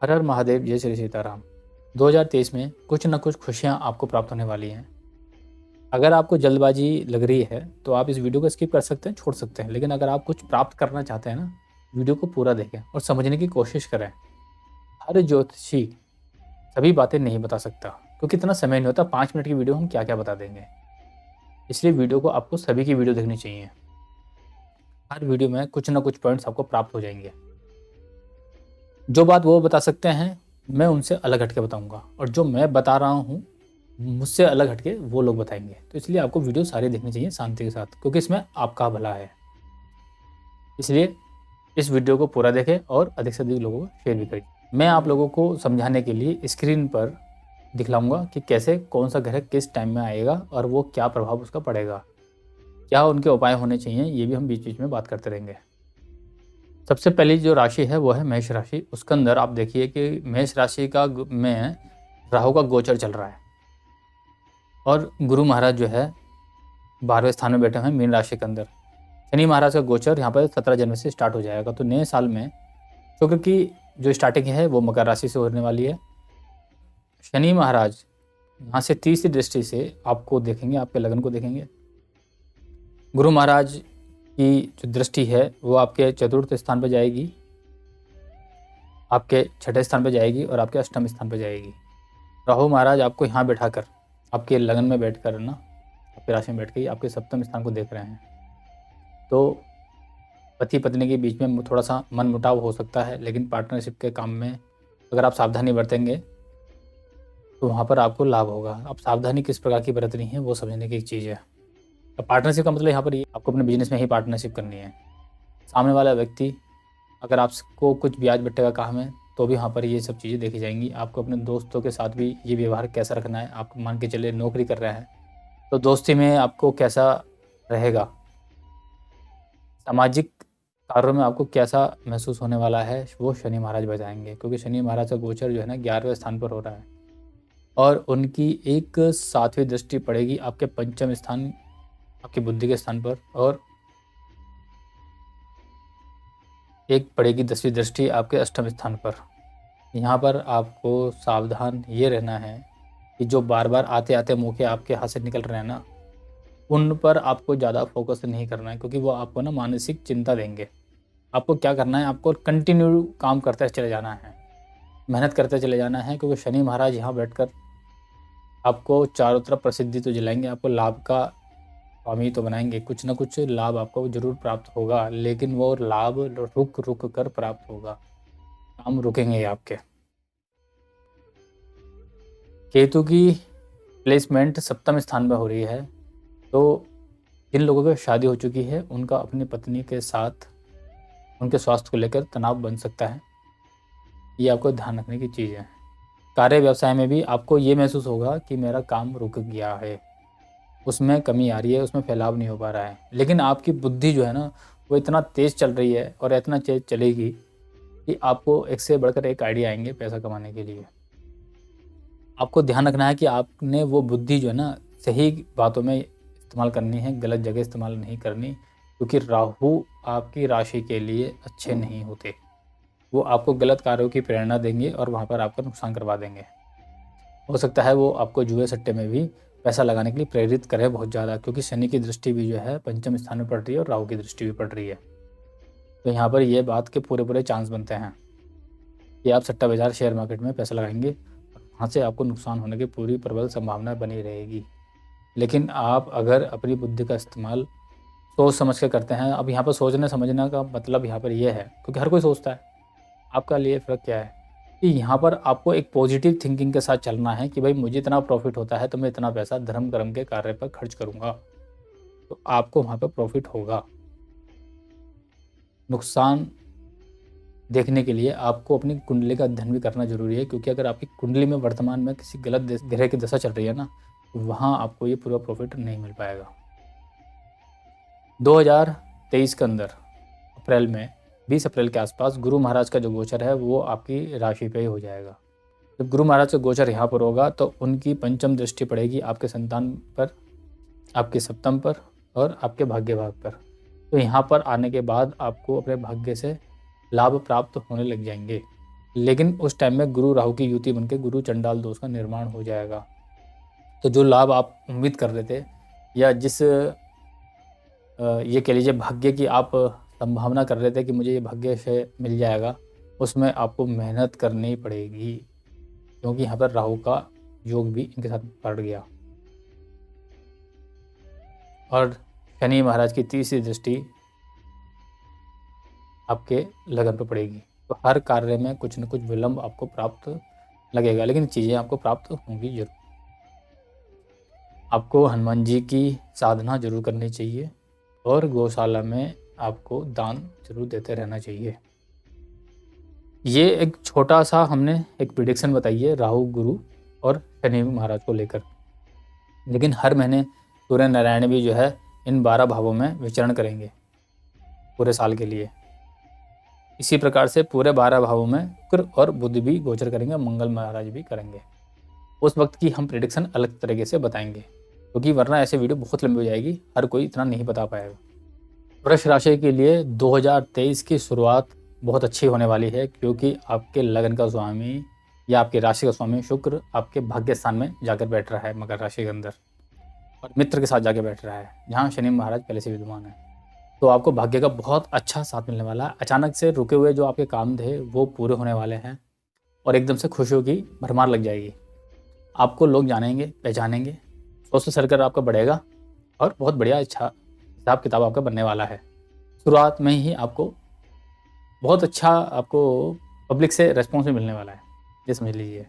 हर हर महादेव, जय श्री सीताराम। 2023 में कुछ न कुछ खुशियाँ आपको प्राप्त होने वाली हैं। अगर आपको जल्दबाजी लग रही है तो आप इस वीडियो को स्किप कर सकते हैं, छोड़ सकते हैं, लेकिन अगर आप कुछ प्राप्त करना चाहते हैं ना, वीडियो को पूरा देखें और समझने की कोशिश करें। हर ज्योतिषी सभी बातें नहीं बता सकता, क्योंकि इतना समय नहीं होता। 5 मिनट की वीडियो हम क्या क्या बता देंगे। इसलिए वीडियो को आपको सभी की वीडियो देखनी चाहिए। हर वीडियो में कुछ ना कुछ पॉइंट्स आपको प्राप्त हो जाएंगे। जो बात वो बता सकते हैं, मैं उनसे अलग हटके बताऊंगा, और जो मैं बता रहा हूँ मुझसे अलग हटके वो लोग बताएंगे। तो इसलिए आपको वीडियो सारी देखनी चाहिए शांति के साथ, क्योंकि इसमें आपका भला है। इसलिए इस वीडियो को पूरा देखें और अधिक से अधिक लोगों को शेयर भी करें। मैं आप लोगों को समझाने के लिए स्क्रीन पर दिखलाऊंगा कि कैसे कौन सा ग्रह किस टाइम में आएगा और वो क्या प्रभाव उसका पड़ेगा, क्या उनके उपाय होने चाहिए, ये भी हम बीच बीच में बात करते रहेंगे। सबसे पहली जो राशि है वो है मेष राशि। उसके अंदर आप देखिए कि मेष राशि का में राहु का गोचर चल रहा है, और गुरु महाराज जो है 12वें स्थान में बैठे हुए हैं मीन राशि के अंदर। शनि महाराज का गोचर यहाँ पर 17 जनवरी से स्टार्ट हो जाएगा। तो नए साल में शुक्र की जो स्टार्टिंग है वो मकर राशि से होने वाली है। शनि महाराज यहाँ से तीसरी दृष्टि से आपको देखेंगे, आपके लगन को देखेंगे। गुरु महाराज की जो दृष्टि है वो आपके चतुर्थ स्थान पर जाएगी, आपके छठे स्थान पर जाएगी और आपके अष्टम स्थान पर जाएगी। राहु महाराज आपको यहाँ बैठाकर, आपके लगन में बैठकर ना, आपकी राशि में बैठ के आपके सप्तम स्थान को देख रहे हैं। तो पति पत्नी के बीच में थोड़ा सा मन मुटाव हो सकता है, लेकिन पार्टनरशिप के काम में अगर आप सावधानी बरतेंगे तो वहाँ पर आपको लाभ होगा। अब सावधानी किस प्रकार की बरतनी है वो समझने की एक चीज़ है। अब पार्टनरशिप का मतलब यहाँ पर ये आपको अपने बिजनेस में ही पार्टनरशिप करनी है। सामने वाला व्यक्ति अगर आपको कुछ ब्याज बट्टे का काम है तो भी वहाँ पर ये सब चीज़ें देखी जाएंगी। आपको अपने दोस्तों के साथ भी ये व्यवहार कैसा रखना है। आप मान के चले नौकरी कर रहे हैं तो दोस्ती में आपको कैसा रहेगा, सामाजिक कार्यों में आपको कैसा महसूस होने वाला है, वो शनि महाराज बताएंगे। क्योंकि शनि महाराज का गोचर जो है ना 11वें स्थान पर हो रहा है, और उनकी एक 7वीं दृष्टि पड़ेगी आपके पंचम स्थान, आपकी बुद्धि के स्थान पर, और एक पड़ेगी 10वीं दृष्टि आपके अष्टम स्थान पर। यहाँ पर आपको सावधान ये रहना है कि जो बार बार आते आते मौके आपके हाथ से निकल रहे हैं ना, उन पर आपको ज़्यादा फोकस नहीं करना है, क्योंकि वो आपको ना मानसिक चिंता देंगे। आपको क्या करना है, आपको कंटिन्यू काम करते चले जाना है, मेहनत करते चले जाना है। क्योंकि शनि महाराज यहाँ बैठकर आपको चारों तरफ प्रसिद्धि तो दिलाएंगे, आपको लाभ का स्वामी तो बनाएंगे। कुछ ना कुछ लाभ आपको जरूर प्राप्त होगा, लेकिन वो लाभ रुक रुक कर प्राप्त होगा, काम रुकेंगे आपके। केतु की प्लेसमेंट सप्तम स्थान में हो रही है, तो जिन लोगों की शादी हो चुकी है उनका अपनी पत्नी के साथ उनके स्वास्थ्य को लेकर तनाव बन सकता है। ये आपको ध्यान रखने की चीज़ है। कार्य व्यवसाय में भी आपको ये महसूस होगा कि मेरा काम रुक गया है, उसमें कमी आ रही है, उसमें फैलाव नहीं हो पा रहा है। लेकिन आपकी बुद्धि जो है ना वो इतना तेज़ चल रही है और इतना तेज चलेगी कि आपको एक से बढ़कर एक आइडिया आएंगे पैसा कमाने के लिए। आपको ध्यान रखना है कि आपने वो बुद्धि जो है ना सही बातों में इस्तेमाल करनी है, गलत जगह इस्तेमाल नहीं करनी। क्योंकि राहु आपकी राशि के लिए अच्छे नहीं होते, वो आपको गलत कार्यों की प्रेरणा देंगे और वहाँ पर आपका नुकसान करवा देंगे। हो सकता है वो आपको जुए सट्टे में भी पैसा लगाने के लिए प्रेरित करे बहुत ज़्यादा, क्योंकि शनि की दृष्टि भी जो है पंचम स्थान में पड़ रही है और राहु की दृष्टि भी पड़ रही है। तो यहाँ पर ये बात के पूरे चांस बनते हैं कि आप सट्टा बाजार शेयर मार्केट में पैसा लगाएंगे और वहाँ से आपको नुकसान होने की पूरी प्रबल संभावना बनी रहेगी। लेकिन आप अगर अपनी बुद्धि का इस्तेमाल सोच समझ के करते हैं, अब यहाँ पर सोचने समझने का मतलब यहाँ पर यह है, क्योंकि हर कोई सोचता है, आपका लिए फ़र्क क्या है कि यहाँ पर आपको एक पॉजिटिव थिंकिंग के साथ चलना है कि भाई मुझे इतना प्रॉफिट होता है तो मैं इतना पैसा धर्म कर्म के कार्य पर खर्च करूँगा, तो आपको वहाँ पर प्रॉफिट होगा। नुकसान देखने के लिए आपको अपनी कुंडली का अध्ययन भी करना जरूरी है, क्योंकि अगर आपकी कुंडली में वर्तमान में किसी गलत ग्रह की दशा चल रही है ना, तो वहाँ आपको ये पूरा प्रॉफिट नहीं मिल पाएगा। 2023 के अंदर अप्रैल में 20 अप्रैल के आसपास गुरु महाराज का जो गोचर है वो आपकी राशि पे ही हो जाएगा। जब गुरु महाराज का गोचर यहाँ पर होगा तो उनकी पंचम दृष्टि पड़ेगी आपके संतान पर, आपके सप्तम पर और आपके भाग्य भाग पर। तो यहाँ पर आने के बाद आपको अपने भाग्य से लाभ प्राप्त होने लग जाएंगे। लेकिन उस टाइम में गुरु राहु की युति बनकर गुरु चंडाल दोष का निर्माण हो जाएगा। तो जो लाभ आप उम्मीद कर रहे थे या जिस ये कह लीजिए भाग्य की आप संभावना कर रहे थे कि मुझे ये भाग्य से मिल जाएगा, उसमें आपको मेहनत करनी पड़ेगी, क्योंकि यहाँ पर राहु का योग भी इनके साथ पड़ गया और शनि महाराज की तीसरी दृष्टि आपके लगन पर पड़ेगी। तो हर कार्य में कुछ न कुछ विलंब आपको प्राप्त लगेगा, लेकिन चीज़ें आपको प्राप्त होंगी जरूर। आपको हनुमान जी की साधना जरूर करनी चाहिए और गौशाला में आपको दान जरूर देते रहना चाहिए। ये एक छोटा सा हमने एक प्रिडिक्शन बताई है राहु गुरु और शनि महाराज को लेकर, लेकिन हर महीने सूर्य नारायण भी जो है इन 12 भावों में विचरण करेंगे पूरे साल के लिए। इसी प्रकार से पूरे 12 भावों में शुक्र और बुध भी गोचर करेंगे, मंगल महाराज भी करेंगे। उस वक्त की हम प्रिडिक्शन अलग तरीके से बताएंगे, क्योंकि वरना ऐसे वीडियो बहुत लंबी हो जाएगी, हर कोई इतना नहीं बता पाएगा। वृष राशि के लिए 2023 की शुरुआत बहुत अच्छी होने वाली है, क्योंकि आपके लगन का स्वामी या आपकी राशि का स्वामी शुक्र आपके भाग्य स्थान में जाकर बैठ रहा है मकर राशि के अंदर, और मित्र के साथ जाके बैठ रहा है, जहाँ शनि महाराज पहले से विद्यमान है। तो आपको भाग्य का बहुत अच्छा साथ मिलने वाला है। अचानक से रुके हुए जो आपके काम थे वो पूरे होने वाले हैं और एकदम से खुशियों की भरमार लग जाएगी। आपको लोग जानेंगे, पहचानेंगे, सोशल सर्कल आपका बढ़ेगा और बहुत बढ़िया अच्छा हिसाब किताब आपका बनने वाला है। शुरुआत में ही आपको बहुत अच्छा आपको पब्लिक से रेस्पॉन्स भी मिलने वाला है, ये समझ लीजिए।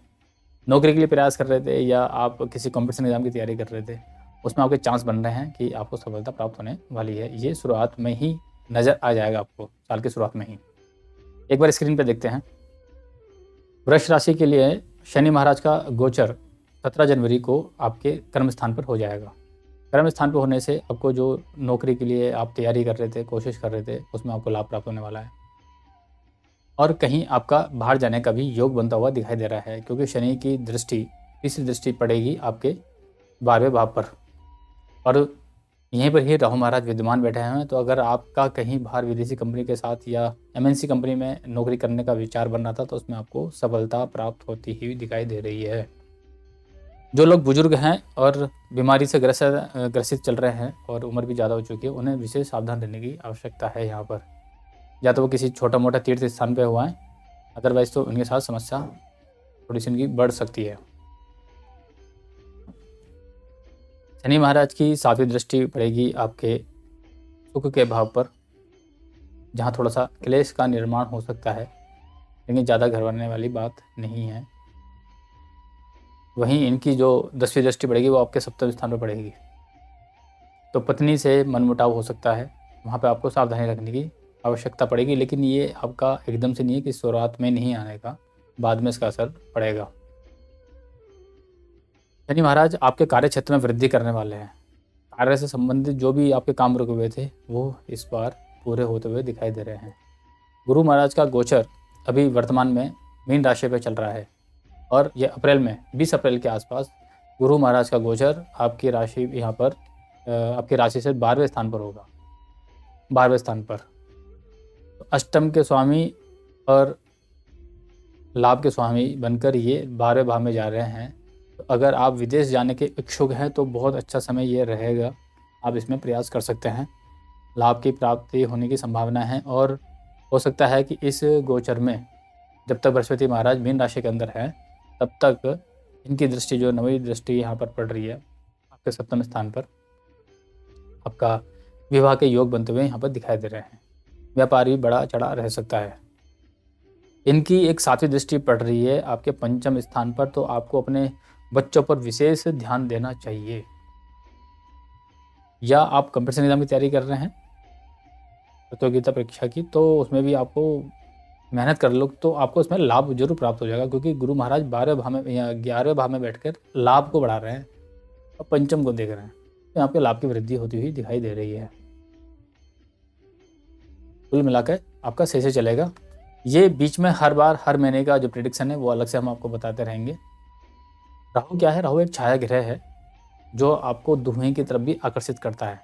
नौकरी के लिए प्रयास कर रहे थे या आप किसी कॉम्पिटिशन एग्जाम की तैयारी कर रहे थे, उसमें आपके चांस बन रहे हैं कि आपको सफलता प्राप्त होने वाली है। ये शुरुआत में ही नज़र आ जाएगा आपको, साल की शुरुआत में ही। एक बार स्क्रीन पे देखते हैं। वृष राशि के लिए शनि महाराज का गोचर 17 जनवरी को आपके कर्म स्थान पर हो जाएगा। कर्म स्थान पर होने से आपको जो नौकरी के लिए आप तैयारी कर रहे थे, कोशिश कर रहे थे, उसमें आपको लाभ प्राप्त होने वाला है और कहीं आपका बाहर जाने का भी योग बनता हुआ दिखाई दे रहा है, क्योंकि शनि की दृष्टि, तीसरी दृष्टि पड़ेगी आपके 12वें भाव पर और यहीं पर ही राहु महाराज विद्यमान बैठे हैं। तो अगर आपका कहीं बाहर विदेशी कंपनी के साथ या एमएनसी कंपनी में नौकरी करने का विचार बन रहा था, तो उसमें आपको सफलता प्राप्त होती हुई दिखाई दे रही है। जो लोग बुजुर्ग हैं और बीमारी से ग्रसित चल रहे हैं और उम्र भी ज़्यादा हो चुकी है, उन्हें विशेष सावधान रहने की आवश्यकता है। यहाँ पर या तो वो किसी छोटा मोटा तीर्थ स्थान पर हुआ है, अदरवाइज तो उनके साथ समस्या थोड़ी सी उनकी बढ़ सकती है। शनि महाराज की 7वीं दृष्टि पड़ेगी आपके सुख के भाव पर, जहाँ थोड़ा सा क्लेश का निर्माण हो सकता है, लेकिन ज़्यादा घबराने वाली बात नहीं है। वहीं इनकी जो 10वीं दृष्टि पड़ेगी वो आपके 7वें स्थान पर पड़ेगी, तो पत्नी से मनमुटाव हो सकता है, वहाँ पे आपको सावधानी रखने की आवश्यकता पड़ेगी। लेकिन ये आपका एकदम से नहीं है कि शुरुआत में नहीं आने का, बाद में इसका असर पड़ेगा। शनि महाराज आपके कार्य क्षेत्र में वृद्धि करने वाले हैं। कार्य से संबंधित जो भी आपके काम रुके हुए थे वो इस बार पूरे होते हुए दिखाई दे रहे हैं। गुरु महाराज का गोचर अभी वर्तमान में मीन राशि पर चल रहा है और ये अप्रैल में 20 अप्रैल के आसपास गुरु महाराज का गोचर आपकी राशि यहाँ पर आपकी राशि से 12वें स्थान पर होगा। 12वें स्थान पर अष्टम के स्वामी और लाभ के स्वामी बनकर ये 12वें भाव में जा रहे हैं। तो अगर आप विदेश जाने के इच्छुक हैं तो बहुत अच्छा समय ये रहेगा, आप इसमें प्रयास कर सकते हैं। लाभ की प्राप्ति होने की संभावना है और हो सकता है कि इस गोचर में जब तक बृहस्पति महाराज मीन राशि के अंदर है तब तक इनकी दृष्टि, जो 9वीं दृष्टि यहाँ पर पड़ रही है आपके 7वें स्थान पर, आपका विवाह के योग बनते हुए यहाँ पर दिखाई दे रहे हैं। व्यापार भी बड़ा चढ़ा रह सकता है। इनकी एक 7वीं दृष्टि पड़ रही है आपके 5वें स्थान पर, तो आपको अपने बच्चों पर विशेष ध्यान देना चाहिए। या आप कंपटीशन एग्जाम की तैयारी कर रहे हैं, प्रतियोगिता परीक्षा की, तो उसमें भी आपको मेहनत कर लो तो आपको इसमें लाभ जरूर प्राप्त हो जाएगा, क्योंकि गुरु महाराज 12वें भाव में या 11वें भाव में बैठकर लाभ को बढ़ा रहे हैं और पंचम को देख रहे हैं, तो यहाँ पे लाभ की वृद्धि होती हुई दिखाई दे रही है। कुल मिलाकर आपका सही से चलेगा। ये बीच में हर बार हर महीने का जो प्रेडिक्शन है वो अलग से हम आपको बताते रहेंगे। राहु क्या है? राहु एक छाया ग्रह है जो आपको धुएं की तरफ भी आकर्षित करता है।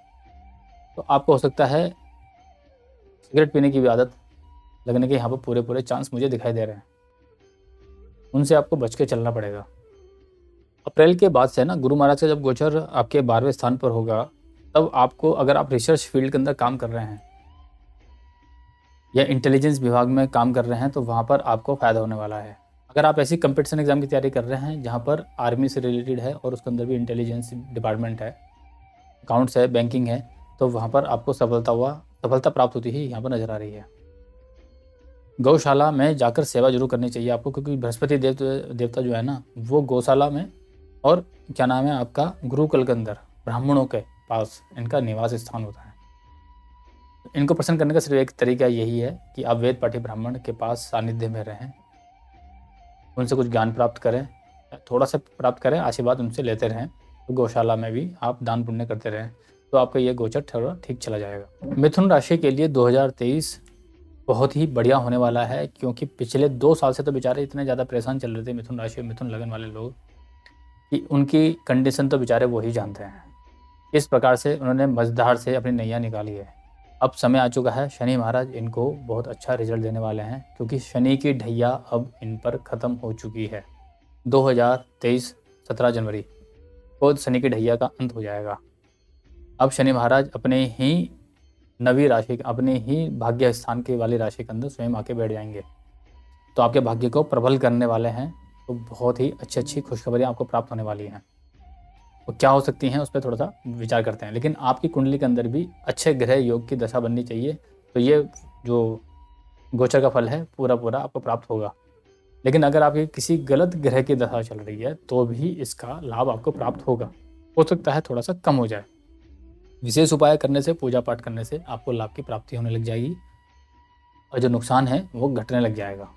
तो आपको हो सकता है सिगरेट पीने की भी आदत लगने के यहाँ पर पूरे पूरे चांस मुझे दिखाई दे रहे हैं। उनसे आपको बच के चलना पड़ेगा। अप्रैल के बाद से ना गुरु महाराज का जब गोचर आपके 12वें स्थान पर होगा, तब आपको, अगर आप रिसर्च फील्ड के अंदर काम कर रहे हैं या इंटेलिजेंस विभाग में काम कर रहे हैं, तो वहाँ पर आपको फ़ायदा होने वाला है। अगर आप ऐसी कंपटीशन एग्जाम की तैयारी कर रहे हैं जहाँ पर आर्मी से रिलेटेड है और उसके अंदर भी इंटेलिजेंस डिपार्टमेंट है, अकाउंट्स है, बैंकिंग है, तो वहाँ पर आपको सफलता प्राप्त होती ही यहाँ पर नज़र आ रही है। गौशाला में जाकर सेवा जरूर करनी चाहिए आपको, क्योंकि बृहस्पति देवता जो है ना, वो गौशाला में और क्या नाम है आपका गुरुकुल के अंदर ब्राह्मणों के पास इनका निवास स्थान होता है। इनको प्रसन्न करने का सिर्फ एक तरीका यही है कि आप वेद पाठी ब्राह्मण के पास सानिध्य में रहें, उनसे कुछ ज्ञान प्राप्त करें, थोड़ा सा प्राप्त करें, आशीर्वाद उनसे लेते रहें। तो गौशाला में भी आप दान पुण्य करते रहें, तो आपका ये गोचर थोड़ा ठीक चला जाएगा। मिथुन राशि के लिए 2023 बहुत ही बढ़िया होने वाला है, क्योंकि पिछले 2 साल से तो बेचारे इतने ज़्यादा परेशान चल रहे थे मिथुन राशि और मिथुन लगन वाले लोग, कि उनकी कंडीशन तो बेचारे वो ही जानते हैं। इस प्रकार से उन्होंने मझधार से अपनी नैया निकाली है। अब समय आ चुका है, शनि महाराज इनको बहुत अच्छा रिजल्ट देने वाले हैं, क्योंकि शनि की ढैया अब इन पर ख़त्म हो चुकी है। 2023 17 जनवरी को शनि की ढैया का अंत हो जाएगा। अब शनि महाराज अपने ही नवी राशि, अपने ही भाग्य स्थान के वाली राशि के अंदर स्वयं आके बैठ जाएंगे, तो आपके भाग्य को प्रबल करने वाले हैं। तो बहुत ही अच्छी खुशखबरियाँ आपको प्राप्त होने वाली हैं। वो क्या हो सकती हैं उस पर थोड़ा सा विचार करते हैं। लेकिन आपकी कुंडली के अंदर भी अच्छे ग्रह योग की दशा बननी चाहिए, तो ये जो गोचर का फल है पूरा पूरा आपको प्राप्त होगा। लेकिन अगर आपकी किसी गलत ग्रह की दशा चल रही है तो भी इसका लाभ आपको प्राप्त होगा, हो सकता है थोड़ा सा कम हो जाए। विशेष उपाय करने से, पूजा पाठ करने से आपको लाभ की प्राप्ति होने लग जाएगी और जो नुकसान है वो घटने लग जाएगा।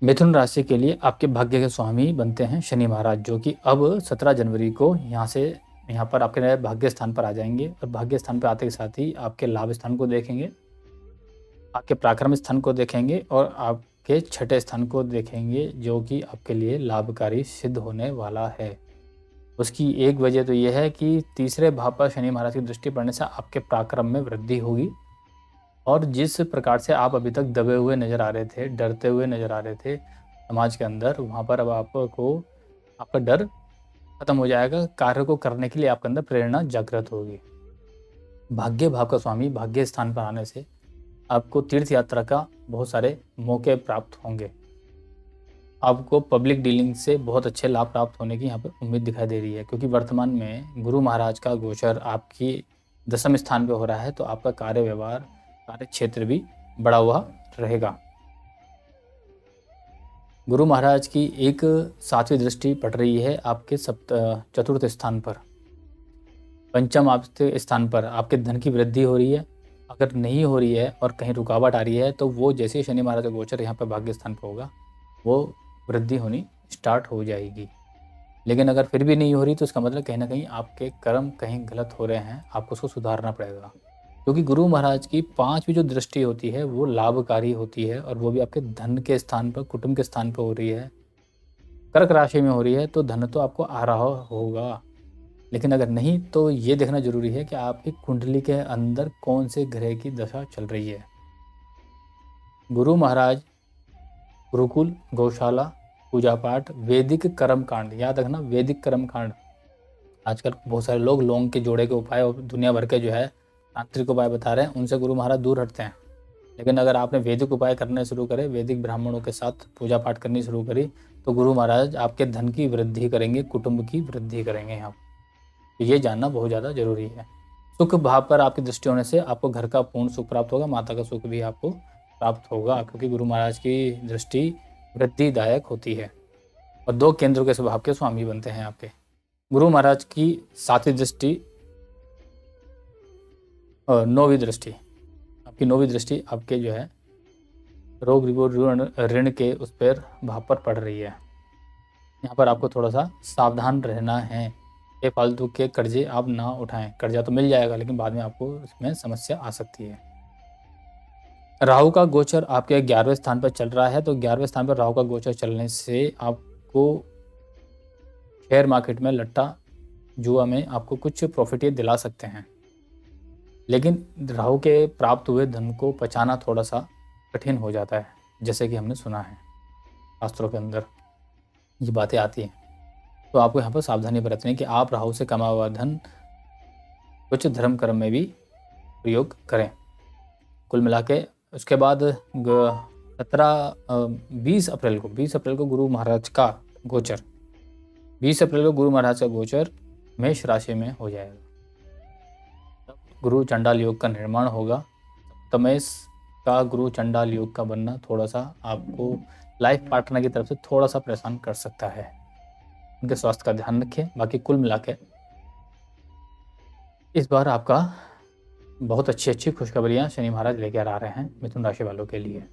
मिथुन राशि के लिए आपके भाग्य के स्वामी बनते हैं शनि महाराज, जो कि अब 17 जनवरी को यहाँ पर आपके नए भाग्य स्थान पर आ जाएंगे। और भाग्य स्थान पर आते के साथ ही आपके लाभ स्थान को देखेंगे, आपके पराक्रम स्थान को देखेंगे और आपके छठे स्थान को देखेंगे, जो कि आपके लिए लाभकारी सिद्ध होने वाला है। उसकी एक वजह तो यह है कि तीसरे भाव पर शनि महाराज की दृष्टि पड़ने से आपके पराक्रम में वृद्धि होगी, और जिस प्रकार से आप अभी तक दबे हुए नज़र आ रहे थे, डरते हुए नज़र आ रहे थे समाज के अंदर, वहाँ पर अब आपका डर खत्म हो जाएगा। कार्य को करने के लिए आपके अंदर प्रेरणा जागृत होगी। भाग्य भाव का स्वामी भाग्य स्थान पर आने से आपको तीर्थ यात्रा का बहुत सारे मौके प्राप्त होंगे। आपको पब्लिक डीलिंग से बहुत अच्छे लाभ प्राप्त होने की यहाँ पर उम्मीद दिखाई दे रही है, क्योंकि वर्तमान में गुरु महाराज का गोचर आपकी 10वें स्थान पर हो रहा है, तो आपका कार्य व्यवहार, कार्य क्षेत्र भी बढ़ा हुआ रहेगा। गुरु महाराज की एक 7वीं दृष्टि पड़ रही है आपके चतुर्थ स्थान पर, पंचम आपके स्थान पर। आपके धन की वृद्धि हो रही है। अगर नहीं हो रही है और कहीं रुकावट आ रही है, तो वो जैसे ही शनि महाराज का गोचर यहाँ पर भाग्य स्थान पर होगा, वो वृद्धि होनी स्टार्ट हो जाएगी। लेकिन अगर फिर भी नहीं हो रही, तो इसका मतलब कहीं ना कहीं आपके कर्म कहीं गलत हो रहे हैं, आपको उसको सुधारना पड़ेगा। क्योंकि गुरु महाराज की 5वीं जो दृष्टि होती है वो लाभकारी होती है, और वो भी आपके धन के स्थान पर, कुटुंब के स्थान पर हो रही है, कर्क राशि में हो रही है। तो धन तो आपको आ रहा होगा, लेकिन अगर नहीं तो ये देखना जरूरी है कि आपकी कुंडली के अंदर कौन से ग्रह की दशा चल रही है। गुरु महाराज, गुरुकुल, गौशाला, पूजा पाठ, वैदिक कर्म कांड, याद रखना वैदिक कर्म कांड। आजकल बहुत सारे लोग लौंग के जोड़े के उपाय और दुनिया भर के जो है तांत्रिक उपाय बता रहे हैं, उनसे गुरु महाराज दूर हटते हैं। लेकिन अगर आपने वैदिक उपाय करने शुरू करे, वैदिक ब्राह्मणों के साथ पूजा पाठ करनी शुरू करी, तो गुरु महाराज आपके धन की वृद्धि करेंगे, कुटुंब की वृद्धि करेंगे। यहाँ तो ये जानना बहुत ज़्यादा जरूरी है। सुख भाव पर आपकी दृष्टि होने से आपको घर का पूर्ण सुख प्राप्त होगा, माता का सुख भी आपको प्राप्त होगा, क्योंकि गुरु महाराज की दृष्टि वृद्धिदायक होती है। और 2 केंद्रों के स्वभाव के स्वामी बनते हैं आपके। गुरु महाराज की 7वीं दृष्टि और 9वीं दृष्टि, आपकी 9वीं दृष्टि आपके जो है रोग ऋण के उस पर भाव पर पड़ रही है। यहाँ पर आपको थोड़ा सा सावधान रहना है। बेफालतू के कर्जे आप ना उठाएं। कर्जा तो मिल जाएगा, लेकिन बाद में आपको इसमें समस्या आ सकती है। राहु का गोचर आपके 11वें स्थान पर चल रहा है, तो 11वें स्थान पर राहु का गोचर चलने से आपको शेयर मार्केट में, लट्टा जुआ में आपको कुछ प्रॉफिट ये दिला सकते हैं। लेकिन राहु के प्राप्त हुए धन को बचाना थोड़ा सा कठिन हो जाता है, जैसे कि हमने सुना है शास्त्रों के अंदर ये बातें आती हैं। तो आपको यहाँ पर सावधानी बरतनी है कि आप राहु से कमा हुआ धन कुछ धर्म कर्म में भी प्रयोग करें। कुल मिला के उसके बाद 20 अप्रैल को गुरु महाराज का गोचर 20 अप्रैल को गुरु महाराज का गोचर मेष राशि में हो जाएगा। गुरु चंडाल योग का निर्माण होगा। सप्तमेश का गुरु चंडाल योग का बनना थोड़ा सा आपको लाइफ पार्टनर की तरफ से थोड़ा सा परेशान कर सकता है। उनके स्वास्थ्य का ध्यान रखें। बाकी कुल मिला के इस बार आपका बहुत अच्छी खुशखबरियाँ शनि महाराज लेकर आ रहे हैं मिथुन राशि वालों के लिए।